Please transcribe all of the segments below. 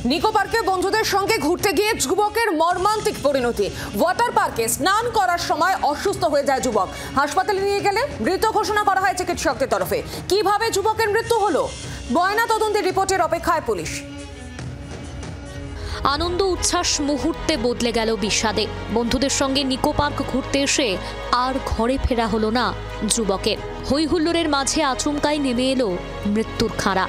নিকো পার্কে বন্ধুদের সঙ্গে ঘুরতে গিয়ে যুবকের মর্মান্তিক পরিণতি। ওয়াটার পার্কে স্নান করার সময় অসুস্থ হয়ে যায় যুবক। হাসপাতালে নিয়ে গেলে মৃত ঘোষণা করা হয় চিকিৎসকদের তরফে। কিভাবে যুবকের মৃত্যু হলো, ময়না তদন্তের রিপোর্টের অপেক্ষায় পুলিশ। আনন্দ উচ্ছ্বাস মুহূর্তে বদলে গেল বিষাদে। বন্ধুদের সঙ্গে নিকো পার্ক ঘুরতে এসে আর ঘরে ফেরা হলো না যুবকের। হই হুল্লোড়ের মাঝে আচমকাই নেমে এলো মৃত্যুর খাড়া।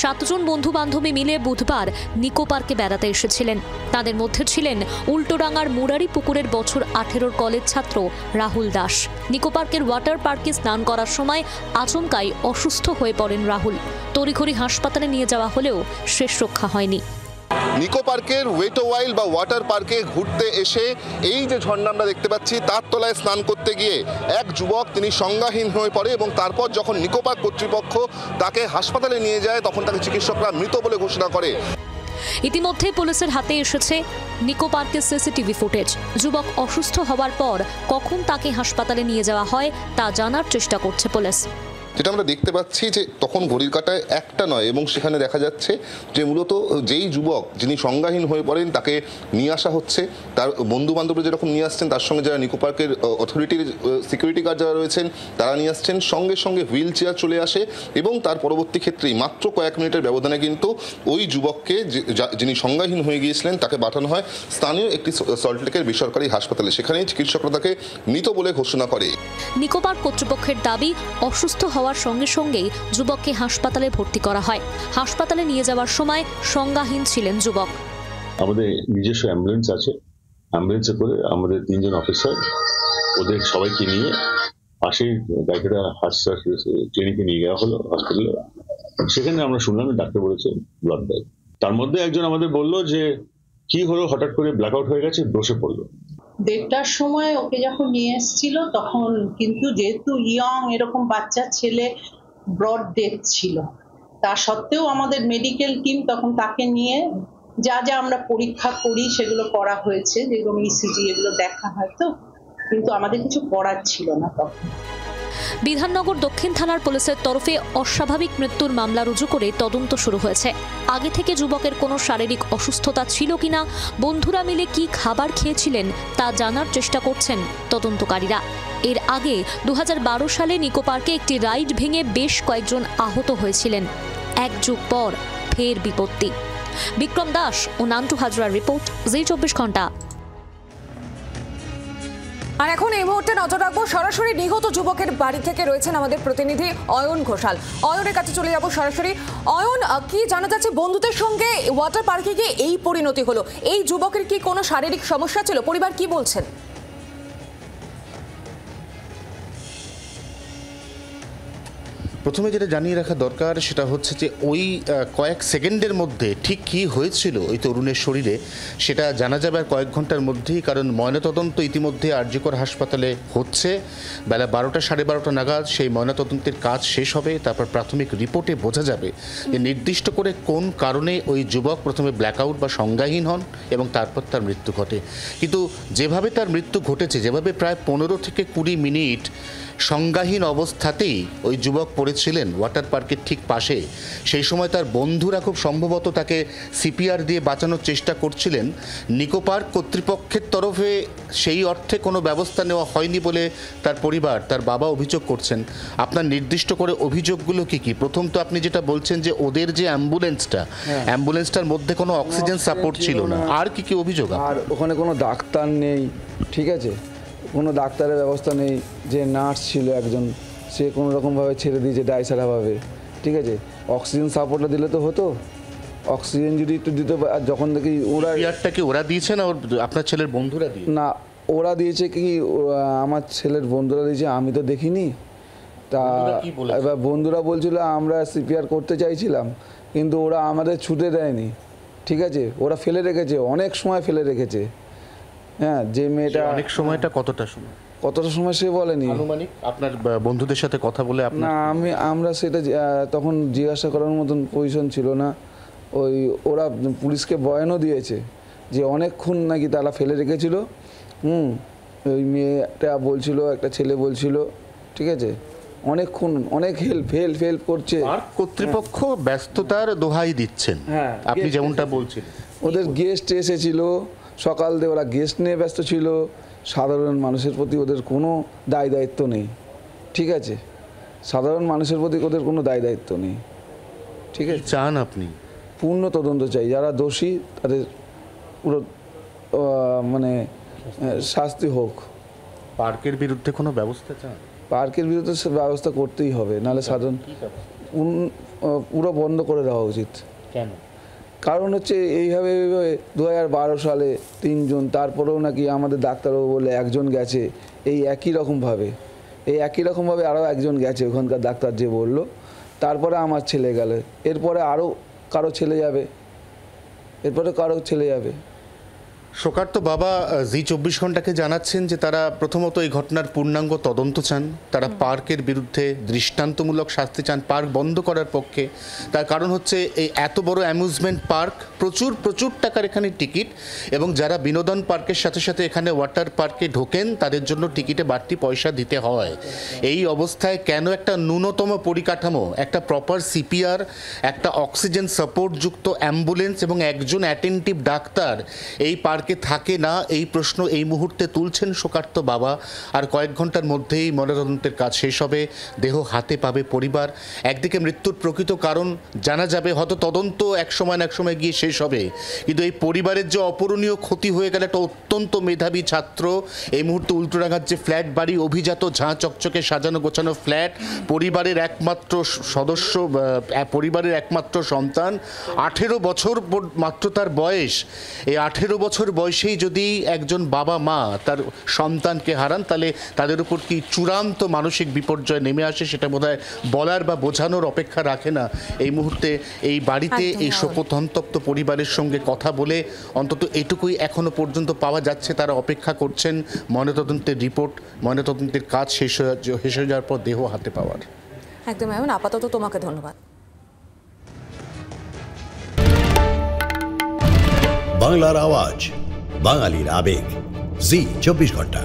7 জন বন্ধু বান্ধবী মিলে বুধবার নিকো পার্কে বেড়াতে এসেছিলেন। তাদের মধ্যে ছিলেন উল্টোডাঙ্গার মুরারি পুকুরের বছর 18 কলেজ ছাত্র রাহুল দাস। নিকো পার্কের ওয়াটার পার্কে স্নান করার সময় আচমকাই অসুস্থ হয়ে পড়েন রাহুল। তড়িঘড়ি হাসপাতালে নিয়ে যাওয়া হলেও শেষ রক্ষা হয়নি। নিকো পার্কের ওয়েট ওয়াইল্ড বা ওয়াটার পার্কে ঘুরতে এসে এই যে ঝর্ণা আমরা দেখতে পাচ্ছি তার তলায় স্নান করতে গিয়ে এক যুবক তিনি সংজ্ঞাহীন হয়ে পড়ে এবং তারপর যখন নিকো পার্ক কর্তৃপক্ষ তাকে হাসপাতালে নিয়ে যায় তখন তাকে চিকিৎসকরা মৃত বলে ঘোষণা করে। ইতিমধ্যে পুলিশের হাতে এসেছে নিকো পার্কের সিসিটিভি ফুটেজ। যুবক অসুস্থ হওয়ার পর কখন তাকে হাসপাতালে নিয়ে যাওয়া হয় তা জানার চেষ্টা করছে পুলিশ। যেটা আমরা দেখতে পাচ্ছি যে তখন ঘড়ির কাঁটায় একটা নয় এবং সেখানে দেখা যাচ্ছে যে মূলত যেই যুবক যিনি সংজ্ঞাহীন হয়ে পড়েন তাকে নিয়ে আসা হচ্ছে, তার বন্ধু বান্ধবরা যেরকম নিয়ে আসছেন তার সঙ্গে যারা নিকো পার্কের অথরিটির সিকিউরিটি গার্ড যারা রয়েছেন তারা নিয়ে আসছেন, সঙ্গে সঙ্গে হুইল চেয়ার চলে আসে এবং তার পরবর্তী ক্ষেত্রেই মাত্র কয়েক মিনিটের ব্যবধানে কিন্তু ওই যুবককে যিনি সংজ্ঞাহীন হয়ে গিয়েছিলেন তাকে পাঠানো হয় স্থানীয় একটি সল্টলেকের বেসরকারি হাসপাতালে। সেখানেই চিকিৎসকরা তাকে মৃত বলে ঘোষণা করে। নিকো পার্ক কর্তৃপক্ষের দাবি, অসুস্থ হওয়ার সঙ্গে সঙ্গেই যুবককে হাসপাতালে ভর্তি করা হয়। হাসপাতালে নিয়ে যাওয়ার সময় সংজ্ঞাহীন ছিলেন যুবক। আমাদের নিজস্ব অ্যাম্বুলেন্স আছে, অ্যাম্বুলেন্সে করে আমাদের 3 জন অফিসার ওদের সবাইকে নিয়ে পাশে ডাক্তার ক্লিনিকে নিয়ে যাওয়া হলো হসপিটালে। সেখানে আমরা শুনলাম ডাক্তার বলেছে ব্লাড দেয়। তার মধ্যে একজন আমাদের বললো যে কি হলো, হঠাৎ করে ব্ল্যাক আউট হয়ে গেছে, বসে পড়লো। 1:30টার সময় ওকে যখন নিয়ে এসেছিল তখন কিন্তু যেহেতু ইয়ং এরকম বাচ্চা ছেলে, ব্রড ডেথ ছিল, তা সত্ত্বেও আমাদের মেডিকেল টিম তখন তাকে নিয়ে যা যা আমরা পরীক্ষা করি সেগুলো করা হয়েছে, যেগুলো ইসিজি এগুলো দেখা হয়, তো কিন্তু আমাদের কিছু করার ছিল না তখন। বিধাননগর দক্ষিণ থানার পুলিশের তরফে অস্বাভাবিক মৃত্যুর মামলা রুজু করে তদন্ত শুরু হয়েছে। আগে থেকে যুবকের কোনো শারীরিক অসুস্থতা ছিল কিনা, বন্ধুরা মিলে কি খাবার খেয়েছিলেন তা জানার চেষ্টা করছেন তদন্তকারীরা। এর আগে 2012 সালে নিকো পার্কে একটি রাইড ভেঙে বেশ কয়েকজন আহত হয়েছিলেন। 1 যুগ পর ফের বিপত্তি। বিক্রম দাস ও নান্টু হাজরার রিপোর্ট, জি24 ঘন্টা। আর এখন এই মুহূর্তে নজর রাখবো সরাসরি নিহত যুবকের বাড়ি থেকে রয়েছেন আমাদের প্রতিনিধি অয়ন ঘোষাল। অয়নের কাছে চলে যাবো সরাসরি। অয়ন, কি জানা যাচ্ছে বন্ধুদের সঙ্গে ওয়াটার পার্কে গিয়ে এই পরিণতি হলো? এই যুবকের কি কোনো শারীরিক সমস্যা ছিল? পরিবার কি বলছেন? প্রথমে যেটা জানিয়ে রাখা দরকার সেটা হচ্ছে যে ওই কয়েক সেকেন্ডের মধ্যে ঠিক কী হয়েছিল ওই তরুণের শরীরে সেটা জানা যাবে আর কয়েক ঘন্টার মধ্যেই, কারণ ময়নাতদন্ত ইতিমধ্যে আরজিকর হাসপাতালে হচ্ছে। বেলা 12টা 12:30 নাগাদ সেই ময়নাতদন্তের কাজ শেষ হবে। তারপর প্রাথমিক রিপোর্টে বোঝা যাবে যে নির্দিষ্ট করে কোন কারণে ওই যুবক প্রথমে ব্ল্যাকআউট বা সংজ্ঞাহীন হন এবং তারপর তার মৃত্যু ঘটে। কিন্তু যেভাবে তার মৃত্যু ঘটেছে, যেভাবে প্রায় 15 থেকে 20 মিনিট সংজ্ঞাহীন অবস্থাতেই ওই যুবক পড়েছিলেন ওয়াটার পার্কের ঠিক পাশে, সেই সময় তার বন্ধুরা খুব সম্ভবত তাকে সিপিআর দিয়ে বাঁচানোর চেষ্টা করছিলেন। নিকো পার্ক কর্তৃপক্ষের তরফে সেই অর্থে কোনো ব্যবস্থা নেওয়া হয়নি বলে তার পরিবার, তার বাবা অভিযোগ করছেন। আপনার নির্দিষ্ট করে অভিযোগগুলো কি কি? প্রথম তো আপনি যেটা বলছেন যে ওদের যে অ্যাম্বুলেন্সটার মধ্যে কোনো অক্সিজেন সাপোর্ট ছিল না, আর কি কি অভিযোগ? আর ওখানে কোনো ডাক্তার নেই, ঠিক আছে, কোনো ডাক্তারের ব্যবস্থা নেই। যে নার্স ছিল একজন, সে কোনো রকমভাবে ছেড়ে দিয়েছে দায়সারাভাবে, ঠিক আছে। অক্সিজেন সাপোর্টটা দিলে তো হতো, অক্সিজেন যদি একটু দিতে। আর যখন দেখি ওরা দিয়েছে না আপনার ছেলের বন্ধুরা দিয়ে? না, ওরা দিয়েছে কি আমার ছেলের বন্ধুরা দিয়েছে, আমি তো দেখিনি। তা এবার বন্ধুরা বলছিল আমরা সিপিআর করতে চাইছিলাম কিন্তু ওরা আমাদের ছুটে দেয়নি, ঠিক আছে। ওরা ফেলে রেখেছে, অনেক সময় ফেলে রেখেছে। হ্যাঁ, যে মেয়েটা অনেক সময়টা কতটা সময় সে বলেনি। আপনার বন্ধুদের সাথে কথা বলে না, আমরা সেটা তখন জিজ্ঞাসা করার মতন পজিশন ছিল না। ওরা পুলিশকে বয়ানও দিয়েছে যে অনেকক্ষণ নাকি তারা ফেলে রেখেছিল। ওই মেয়েটা বলছিল, একটা ছেলে বলছিল, ঠিক আছে, অনেকক্ষণ অনেক হেল্প করছে। পার্ক কর্তৃপক্ষ ব্যস্ততার দোহাই দিচ্ছেন, হ্যাঁ, আপনি guest যেমনটা এসেছে। বলছেন। ওদের গেস্ট এসেছিল সকাল দিয়ে, ওরা গেস্ট নিয়ে ব্যস্ত ছিল, সাধারণ মানুষের প্রতি ওদের কোনো দায়িত্ব নেই। ঠিক আছে, সাধারণ মানুষের প্রতি ওদের কোনো দায়িত্ব নেই। ঠিক আছে, চান আপনি পূর্ণ তদন্ত চাই, যারা দোষী তাদের পুরো মানে শাস্তি হোক। পার্কের বিরুদ্ধে কোনো ব্যবস্থা চান? পার্কের বিরুদ্ধে ব্যবস্থা করতেই হবে, নাহলে সাধারণ পুরো বন্ধ করে দেওয়া উচিত। কেন? কারণ হচ্ছে এইভাবে 2012 সালে 3 জন, তারপরেও নাকি আমাদের ডাক্তারবাবু বলে একজন গেছে, এই একই রকমভাবে আরও একজন গেছে, ওখানকার ডাক্তার যে বললো, তারপরে আমার ছেলে গেলে, এরপরে আরও কারো ছেলে যাবে। শোকার্ত বাবা জি 24 ঘন্টাকে জানাচ্ছেন যে তারা প্রথমত এই ঘটনার পূর্ণাঙ্গ তদন্ত চান, তারা পার্কের বিরুদ্ধে দৃষ্টান্তমূলক শাস্তি চান, পার্ক বন্ধ করার পক্ষে। তার কারণ হচ্ছে এই এত বড় অ্যামিউজমেন্ট পার্ক, প্রচুর টাকার এখানে টিকিট, এবং যারা বিনোদন পার্কের সাথে সাথে এখানে ওয়াটার পার্কে ঢোকেন তাদের জন্য টিকিটে বাড়তি পয়সা দিতে হয়। এই অবস্থায় কেন একটা ন্যূনতম পরিকাঠামো, একটা প্রপার সিপিআর, একটা অক্সিজেন সাপোর্টযুক্ত অ্যাম্বুলেন্স এবং একজন অ্যাটেন্টিভ ডাক্তার এই পার্কে থাকে না, এই প্রশ্ন এই মুহূর্তে তুলছেন শোকার্ত বাবা। আর কয়েক ঘন্টার মধ্যেই ময়নাতদন্তের কাজ শেষ হবে, দেহ হাতে পাবে পরিবার। একদিকে মৃত্যুর প্রকৃত কারণ জানা যাবে, হয়তো তদন্ত এক সময় গিয়ে শেষ হবে, কিন্তু এই পরিবারের যে অপূরণীয় ক্ষতি হয়ে গেল, একটা অত্যন্ত মেধাবী ছাত্র, এই মুহূর্তে উল্টোডাঙ্গার যে ফ্ল্যাট বাড়ি, অভিজাত ঝাঁ চকচকে সাজানো গোছানো ফ্ল্যাট, পরিবারের একমাত্র সদস্য, পরিবারের একমাত্র সন্তান, 18 বছর মাত্র তার বয়স। এই 18 বছর বয়সেই যদি একজন বাবা মা তার সন্তানকে হারান, তাহলে তাদের উপর কি চূড়ান্ত মানসিক বিপর্যয় নেমে আসে, সেটা বোধহয় বলার বা বোঝানোর অপেক্ষা রাখে না। এই মুহূর্তে এই বাড়িতে এই শোকসন্তপ্ত পরিবারের সঙ্গে কথা বলে অন্তত এটুকুই এখনো পর্যন্ত পাওয়া যাচ্ছে, তারা অপেক্ষা করছেন ময়নাতদন্তের রিপোর্ট, ময়নাতদন্তের কাজ শেষ হয়ে যাওয়ার পর দেহ হাতে পাওয়ার। একদম এমন। আপাতত তোমাকে ধন্যবাদ। বাংলার আওয়াজ, বাঙালির আবেগ, জি 24 ঘন্টা।